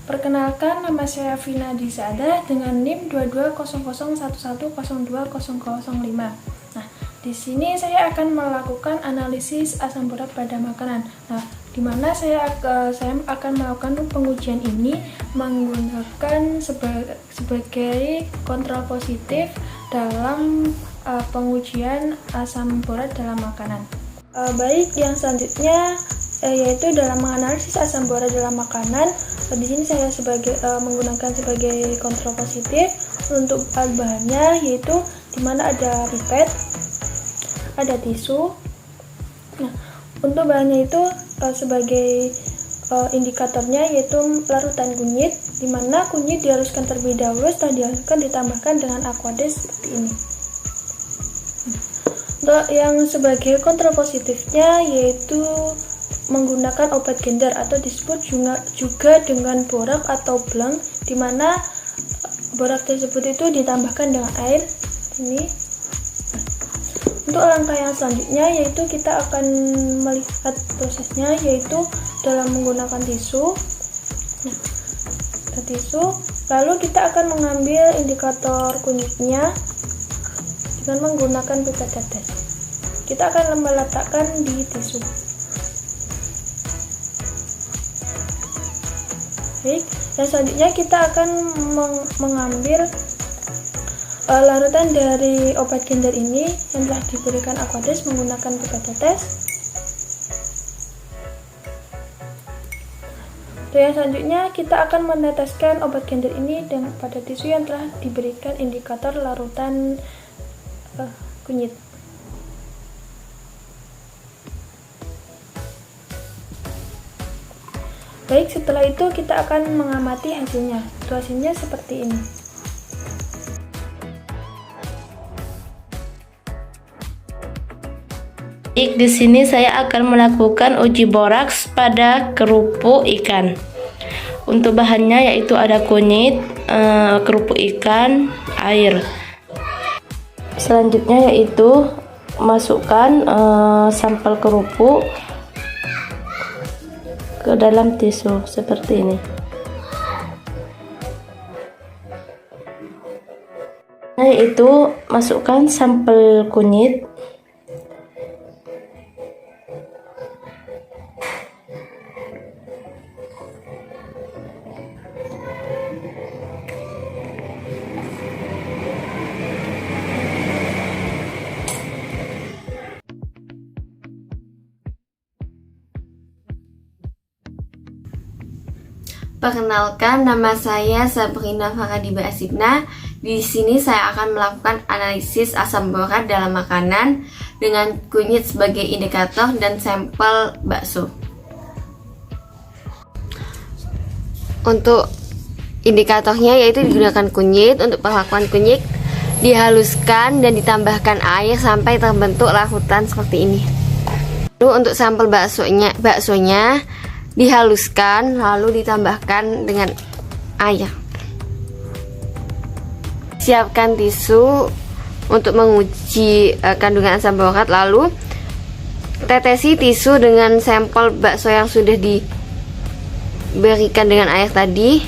Perkenalkan, nama saya Vina Dizada dengan NIM 220011020005. Nah, di sini saya akan melakukan analisis asam borat pada makanan. Nah, di mana saya akan melakukan pengujian ini menggunakan sebagai kontrol positif dalam pengujian asam borat dalam makanan. Baik, yang selanjutnya yaitu dalam menganalisis asam borat dalam makanan. Di sini saya menggunakan sebagai kontrol positif untuk bahannya, yaitu di mana ada pipet, ada tisu. Nah, untuk bahannya itu sebagai indikatornya yaitu larutan kunyit, di mana kunyit dihaluskan terlebih dahulu, setelah dihaluskan ditambahkan dengan aquades seperti ini. Untuk yang sebagai kontrol positifnya yaitu menggunakan obat gender atau disebut juga dengan borak atau blank, di mana borak tersebut itu ditambahkan dengan air ini. Untuk langkah yang selanjutnya yaitu kita akan melihat prosesnya, yaitu dalam menggunakan tisu. Nah, tisu, lalu kita akan mengambil indikator kunyitnya dengan menggunakan pipet tetes. Kita akan meletakkan di tisu. Baik, dan selanjutnya kita akan mengambil larutan dari obat gender ini yang telah diberikan aquades menggunakan pipet tetes. Dan yang selanjutnya kita akan meneteskan obat gender ini pada tisu yang telah diberikan indikator larutan kunyit. Baik, setelah itu kita akan mengamati hasilnya. Hasilnya seperti ini. Di sini saya akan melakukan uji boraks pada kerupuk ikan. Untuk bahannya yaitu ada kunyit, kerupuk ikan, air. Selanjutnya yaitu masukkan sampel kerupuk ke dalam tisu seperti ini. Nah, yaitu masukkan sampel kunyit. Perkenalkan, nama saya Sabrina Faradiba Asibna. Di sini saya akan melakukan analisis asam borat dalam makanan dengan kunyit sebagai indikator dan sampel bakso. Untuk indikatornya yaitu digunakan kunyit. Untuk perlakuan kunyit dihaluskan dan ditambahkan air sampai terbentuk larutan seperti ini. Lalu untuk sampel baksonya dihaluskan lalu ditambahkan dengan air. Siapkan tisu untuk menguji kandungan asam borat, lalu tetesi tisu dengan sampel bakso yang sudah diberikan dengan air tadi.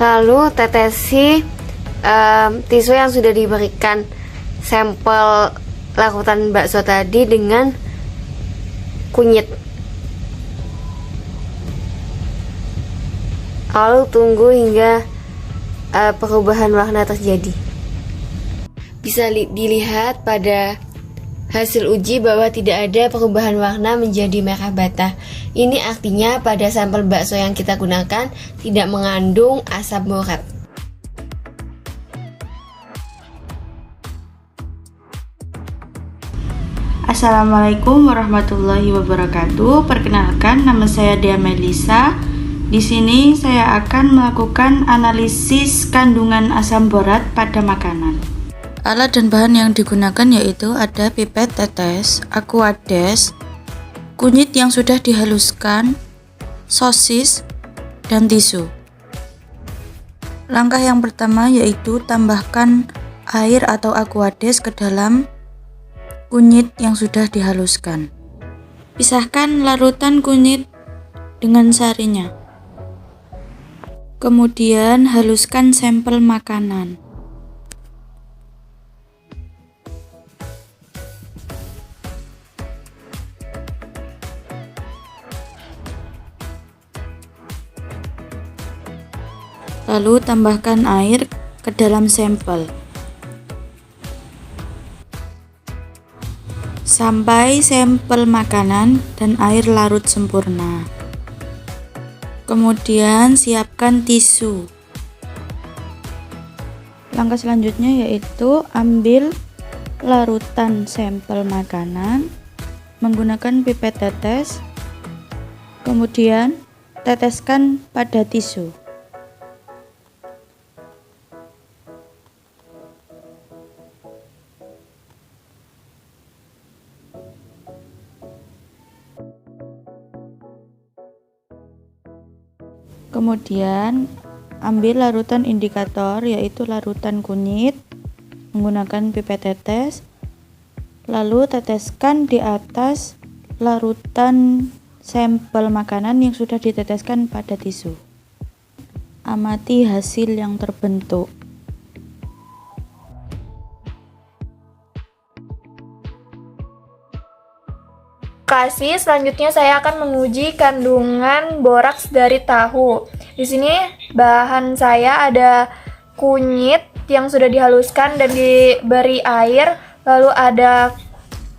Lalu tetesi tisu yang sudah diberikan sampel larutan bakso tadi dengan kunyit. Lalu tunggu hingga perubahan warna terjadi. Bisa dilihat pada hasil uji bahwa tidak ada perubahan warna menjadi merah bata. Ini artinya pada sampel bakso yang kita gunakan tidak mengandung asam borat. Assalamualaikum warahmatullahi wabarakatuh. Perkenalkan, nama saya Dea Melisa. Di sini saya akan melakukan analisis kandungan asam borat pada makanan. Alat dan bahan yang digunakan yaitu ada pipet tetes, aquades, kunyit yang sudah dihaluskan, sosis, dan tisu. Langkah yang pertama yaitu tambahkan air atau aquades ke dalam kunyit yang sudah dihaluskan. Pisahkan larutan kunyit dengan sarinya. Kemudian haluskan sampel makanan. Lalu tambahkan air ke dalam sampel sampai sampel makanan dan air larut sempurna. Kemudian siapkan tisu. Langkah selanjutnya yaitu ambil larutan sampel makanan menggunakan pipet tetes, kemudian teteskan pada tisu. Kemudian ambil larutan indikator yaitu larutan kunyit menggunakan pipet tetes, lalu teteskan di atas larutan sampel makanan yang sudah diteteskan pada tisu. Amati hasil yang terbentuk. Selanjutnya saya akan menguji kandungan boraks dari tahu. Di sini bahan saya ada kunyit yang sudah dihaluskan dan diberi air, lalu ada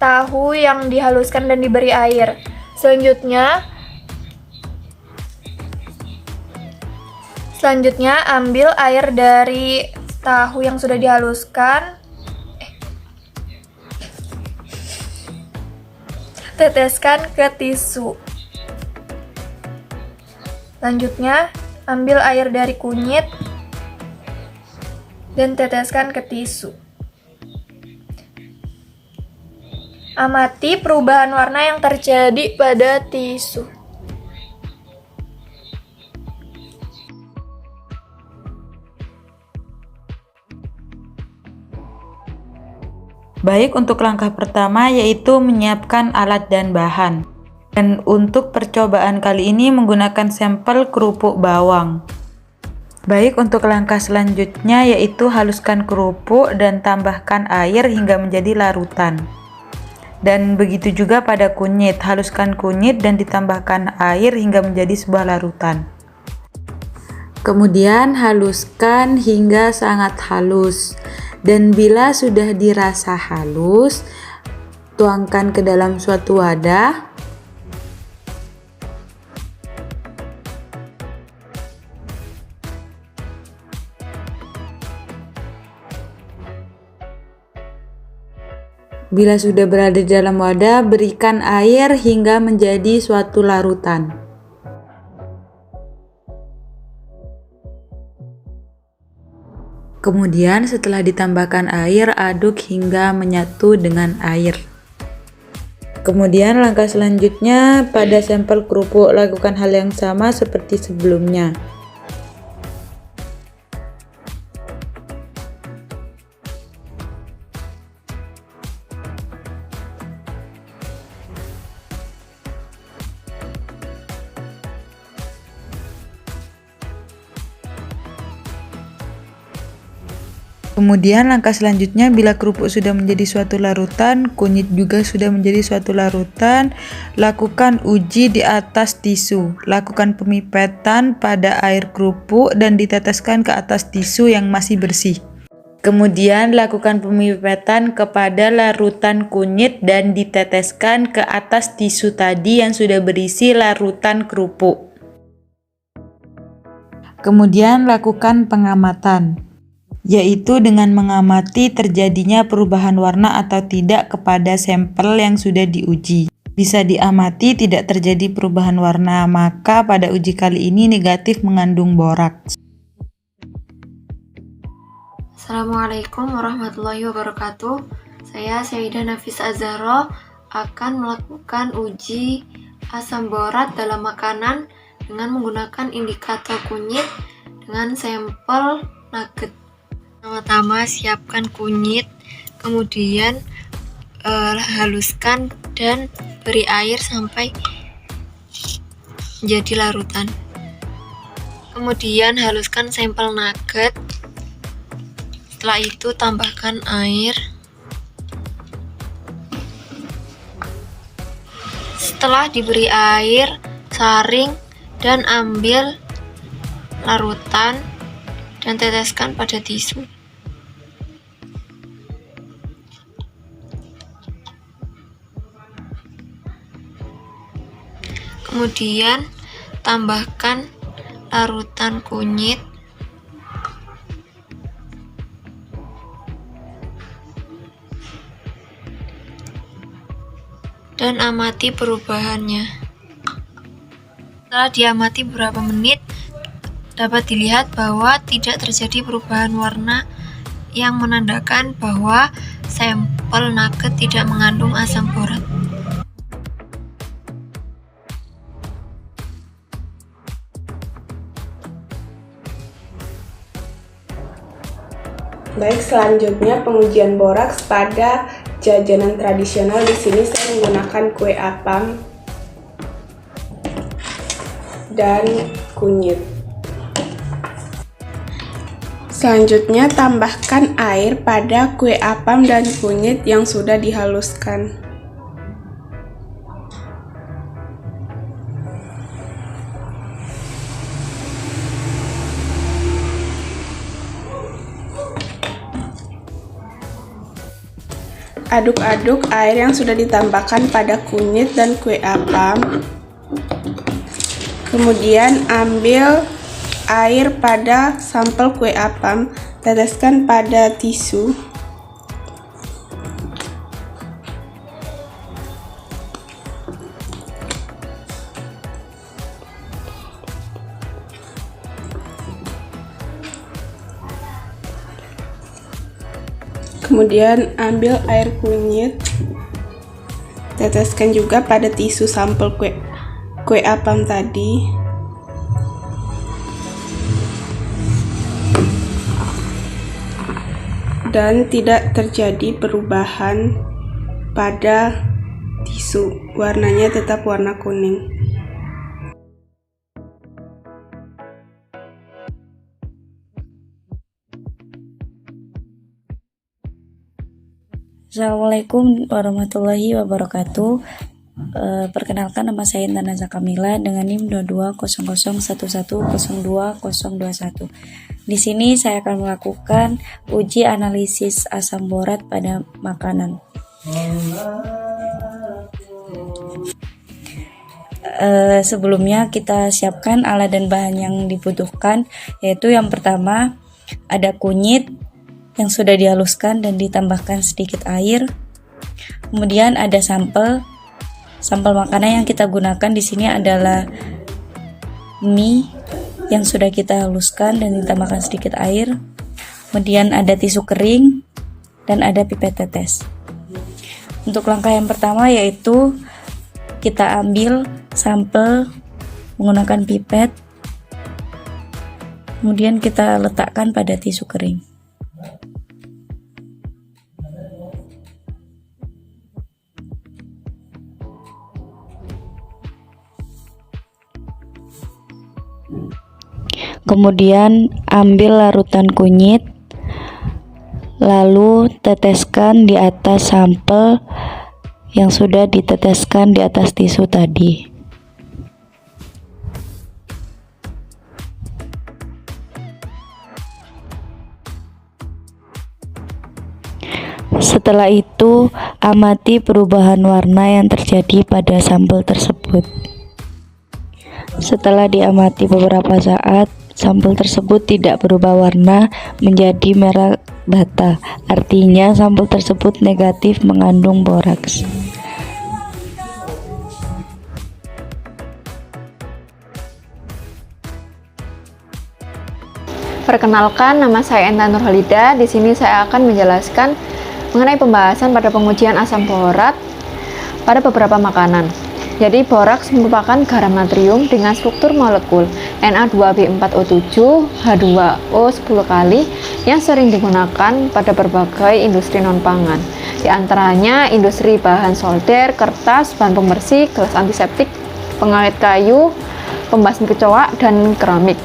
tahu yang dihaluskan dan diberi air. Selanjutnya ambil air dari tahu yang sudah dihaluskan, teteskan ke tisu. Selanjutnya, ambil air dari kunyit dan teteskan ke tisu. Amati perubahan warna yang terjadi pada tisu. Baik, untuk langkah pertama yaitu menyiapkan alat dan bahan. Dan untuk percobaan kali ini menggunakan sampel kerupuk bawang. Baik, untuk langkah selanjutnya yaitu haluskan kerupuk dan tambahkan air hingga menjadi larutan. Dan begitu juga pada kunyit, haluskan kunyit dan ditambahkan air hingga menjadi sebuah larutan. Kemudian haluskan hingga sangat halus. Dan bila sudah dirasa halus, tuangkan ke dalam suatu wadah. Bila sudah berada di dalam wadah, berikan air hingga menjadi suatu larutan. Kemudian setelah ditambahkan air, aduk hingga menyatu dengan air. Kemudian langkah selanjutnya pada sampel kerupuk, lakukan hal yang sama seperti sebelumnya. Kemudian langkah selanjutnya, bila kerupuk sudah menjadi suatu larutan, kunyit juga sudah menjadi suatu larutan, lakukan uji di atas tisu. Lakukan pemipetan pada air kerupuk dan diteteskan ke atas tisu yang masih bersih. Kemudian lakukan pemipetan kepada larutan kunyit dan diteteskan ke atas tisu tadi yang sudah berisi larutan kerupuk. Kemudian lakukan pengamatan, yaitu dengan mengamati terjadinya perubahan warna atau tidak kepada sampel yang sudah diuji. Bisa diamati tidak terjadi perubahan warna, maka pada uji kali ini negatif mengandung boraks. Assalamualaikum warahmatullahi wabarakatuh. Saya Saidah Nafis Azharo akan melakukan uji asam borat dalam makanan dengan menggunakan indikator kunyit dengan sampel nugget. Pertama-tama siapkan kunyit, kemudian haluskan dan beri air sampai menjadi larutan. Kemudian haluskan sampel nugget. Setelah itu tambahkan air. Setelah diberi air, saring dan ambil larutan dan teteskan pada tisu. Kemudian tambahkan larutan kunyit dan amati perubahannya. Setelah diamati beberapa menit, dapat dilihat bahwa tidak terjadi perubahan warna yang menandakan bahwa sampel nugget tidak mengandung asam borat. Baik, selanjutnya pengujian boraks pada jajanan tradisional. Di sini saya menggunakan kue apam dan kunyit. Selanjutnya tambahkan air pada kue apam dan kunyit yang sudah dihaluskan. Aduk-aduk air yang sudah ditambahkan pada kunyit dan kue apam. Kemudian ambil air pada sampel kue apam, teteskan pada tisu. Kemudian ambil air kunyit, teteskan juga pada tisu sampel kue apam tadi. Dan tidak terjadi perubahan pada tisu, warnanya tetap warna kuning. Assalamualaikum warahmatullahi wabarakatuh. Perkenalkan, nama saya Intan Naza Kamila dengan NIM 220011020021. Di sini saya akan melakukan uji analisis asam borat pada makanan. Sebelumnya kita siapkan alat dan bahan yang dibutuhkan, yaitu yang pertama ada kunyit yang sudah dihaluskan dan ditambahkan sedikit air. Kemudian ada sampel makanan yang kita gunakan di sini adalah mie yang sudah kita haluskan dan ditambahkan sedikit air. Kemudian ada tisu kering dan ada pipet tetes. Untuk langkah yang pertama yaitu kita ambil sampel menggunakan pipet. Kemudian kita letakkan pada tisu kering. Kemudian ambil larutan kunyit, lalu teteskan di atas sampel yang sudah diteteskan di atas tisu tadi. Setelah itu, amati perubahan warna yang terjadi pada sampel tersebut. Setelah diamati beberapa saat, sampel tersebut tidak berubah warna menjadi merah bata. Artinya sampel tersebut negatif mengandung boraks. Perkenalkan, nama saya Enta Nurhalida. Di sini saya akan menjelaskan mengenai pembahasan pada pengujian asam borat pada beberapa makanan. Jadi boraks merupakan garam natrium dengan struktur molekul Na2B4O7 H2O 10 kali yang sering digunakan pada berbagai industri non-pangan. Di antaranya industri bahan solder, kertas, bahan pembersih, gelas antiseptik, pengawet kayu, pembasmi kecoa, dan keramik.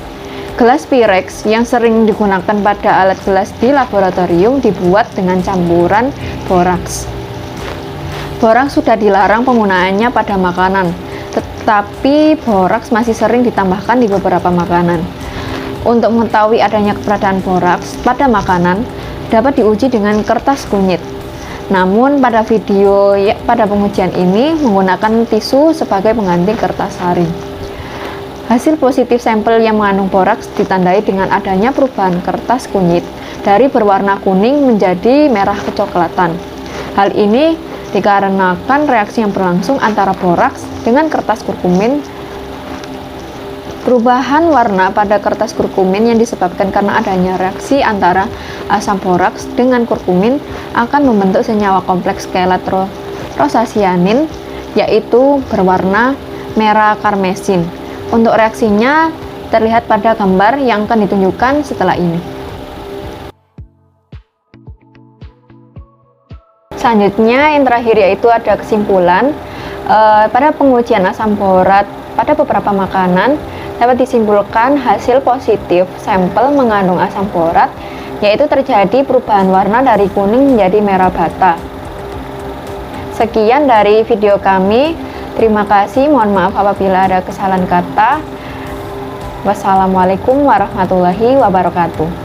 Gelas Pyrex yang sering digunakan pada alat gelas di laboratorium dibuat dengan campuran boraks. Boraks sudah dilarang penggunaannya pada makanan, tetapi boraks masih sering ditambahkan di beberapa makanan. Untuk mengetahui adanya keberadaan boraks pada makanan, dapat diuji dengan kertas kunyit. Namun pada pengujian ini menggunakan tisu sebagai pengganti kertas saring. Hasil positif sampel yang mengandung boraks ditandai dengan adanya perubahan kertas kunyit dari berwarna kuning menjadi merah kecoklatan. Hal ini dikarenakan reaksi yang berlangsung antara boraks dengan kertas kurkumin. Perubahan warna pada kertas kurkumin yang disebabkan karena adanya reaksi antara asam boraks dengan kurkumin akan membentuk senyawa kompleks kelat rosasianin, yaitu berwarna merah karmesin. Untuk reaksinya terlihat pada gambar yang akan ditunjukkan setelah ini. Selanjutnya yang terakhir yaitu ada kesimpulan. Pada pengujian asam borat pada beberapa makanan dapat disimpulkan hasil positif sampel mengandung asam borat, yaitu terjadi perubahan warna dari kuning menjadi merah bata. Sekian dari video kami. Terima kasih, mohon maaf apabila ada kesalahan kata. Wassalamualaikum warahmatullahi wabarakatuh.